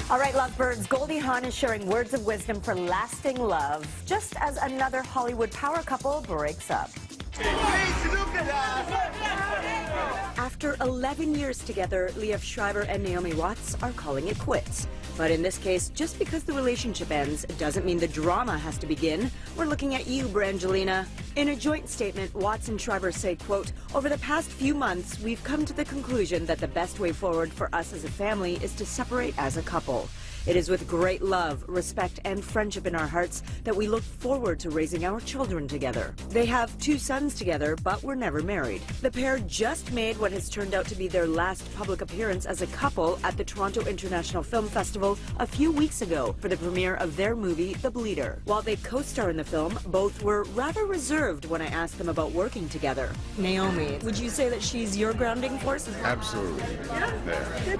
All right, lovebirds, Goldie Hawn is sharing words of wisdom for lasting love, just as another Hollywood power couple breaks up. After 11 years together, Liev Schreiber and Naomi are calling it quits. But in this case, just because the relationship ends doesn't mean the drama has to begin. We're looking at you, Brangelina. In a joint statement, Watts and Schreiber say, quote, "Over the past few months, we've come to the conclusion that the best way forward for us as a family is to separate as a couple. It is with great love, respect, and friendship in our hearts that we look forward to raising our children together." They have 2 sons together, but were never married. The pair just made what has turned out to be their last public appearance as a couple at the Toronto International Film Festival a few weeks ago for the premiere of their movie, The Bleeder. While they co-star in the film, both were rather reserved when I asked them about working together. Naomi, would you say that she's your grounding force as well? Absolutely. Yeah.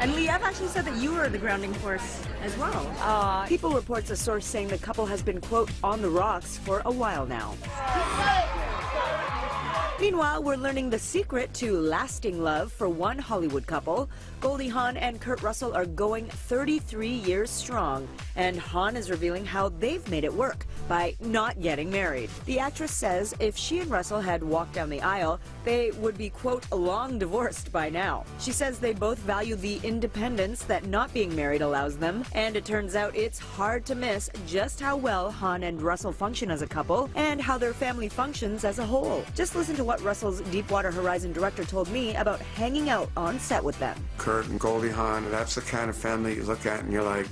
And Liev actually said that you were the grounding force as well. People reports a source saying the couple has been, quote, on the rocks for a while now. Meanwhile, we're learning the secret to lasting love for one Hollywood couple. Goldie Hawn and Kurt Russell are going 33 years strong, and Hawn is revealing how they've made it work by not getting married. The actress says if she and Russell had walked down the aisle, they would be, quote, long divorced by now. She says they both value the independence that not being married allows them, and it turns out it's hard to miss just how well Hawn and Russell function as a couple and how their family functions as a whole. Just listen to what Russell's Deepwater Horizon director told me about hanging out on set with them. Kurt and Goldie Hawn, that's the kind of family you look at and you're like,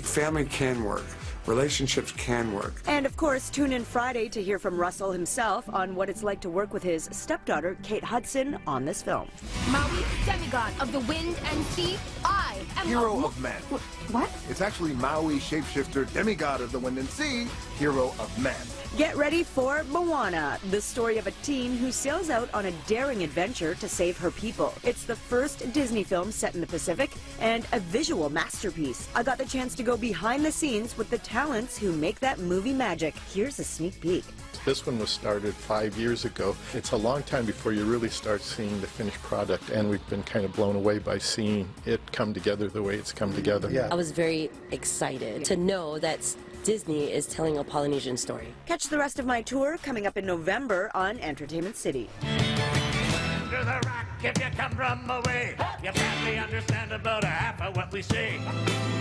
family can work. Relationships can work. And of course, tune in Friday to hear from Russell himself on what it's like to work with his stepdaughter, Kate Hudson, on this film. Maui, demigod of the wind and sea, I am hero of men. What? It's actually Maui, shapeshifter, demigod of the wind and sea, hero of men. Get ready for Moana, the story of a teen who sails out on a daring adventure to save her people. It's the first Disney film set in the Pacific and a visual masterpiece. I got the chance to go behind the scenes with the talents who make that movie magic. Here's a sneak peek. This one was started 5 years ago. It's a long time before you really start seeing the finished product, and we've been kind of blown away by seeing it come together the way it's come together. I was very excited to know that Disney is telling a Polynesian story. Catch the rest of my tour coming up in November on Entertainment City. Under the rock, if you come from away, you probably understand about a half of what we say.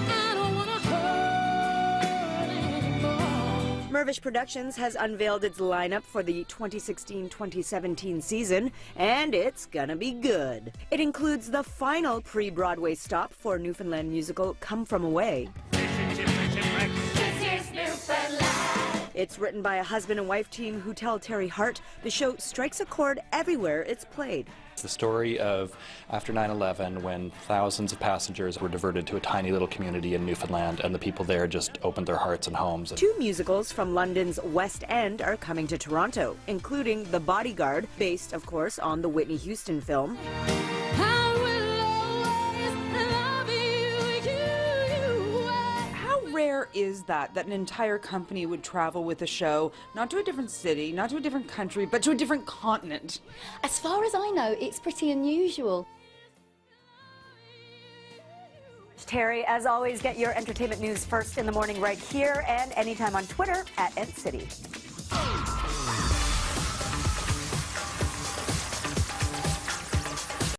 I don't wanna hurt anymore. Mervish Productions has unveiled its lineup for the 2016-2017 season, and it's gonna be good. It includes the final pre-Broadway stop for Newfoundland musical Come From Away. It's written by a husband and wife team who tell Terry Hart the show strikes a chord everywhere it's played. It's the story of after 9/11 when thousands of passengers were diverted to a tiny little community in Newfoundland, and the people there just opened their hearts and homes. 2 musicals from London's West End are coming to Toronto, including The Bodyguard, based, of course, on the Whitney Houston film. Rare is that an entire company would travel with a show, not to a different city, not to a different country, but to a different continent? As far as I know, it's pretty unusual. Terry, as always, get your entertainment news first in the morning right here and anytime on Twitter @EntCity.